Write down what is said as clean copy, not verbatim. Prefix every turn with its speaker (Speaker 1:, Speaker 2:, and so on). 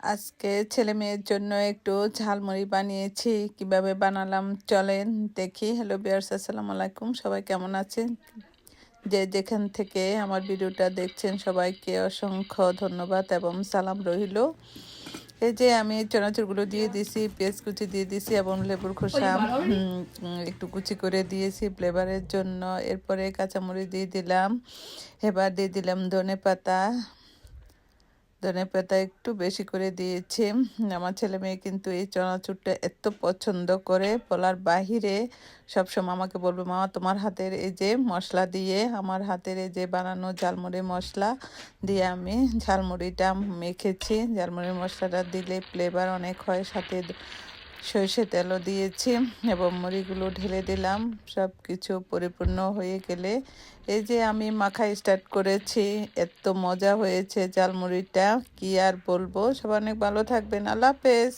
Speaker 1: আজকে ছেলে মেয়ের জন্য একটু ঝালমুড়ি বানিয়েছি। কিভাবে বানালাম চলেন দেখি। হ্যালো ভিউয়ার্স, আসসালামু আলাইকুম। সবাই কেমন আছেন? যে যেখান থেকে আমার ভিডিওটা দেখছেন সবাইকে অসংখ্য ধন্যবাদ এবং সালাম রইল। এই যে আমি চানাচুরগুলো দিয়ে দিছি, পেঁয়াজ কুচি দিয়ে দিছি এবং লেবুর খোসা একটু কুচি করে দিয়েছি ফ্লেভারের জন্য। এরপরে কাঁচামরিচ দিয়ে দিলাম, এবার দিয়ে দিলাম ধনেপাতা একটু বেশি করে দিয়েছি। আমার ছেলে মেয়ে কিন্তু এই চানাচুরটা এত পছন্দ করে, বলার বাহিরে। সবসময় আমাকে বলবে, মা তোমার হাতের এই যে মশলা দিয়ে, আমার হাতের এই যে বানানো ঝালমুড়ি মশলা দিয়ে আমি ঝালমুড়িটা মেখেছি। ঝালমুড়ির মশলাটা দিলে ফ্লেভার অনেক হয়, সাথে সরষে তেলও দিয়েছি এবং মুড়িগুলো ঢেলে দিলাম। সব কিছু পরিপূর্ণ হয়ে গেলে এই যে আমি মাখা স্টার্ট করেছি। এত মজা হয়েছে ঝালমুড়িটা, কি আর বলবো। সবাই অনেক ভালো থাকবেন। আল্লাহ হাফেজ।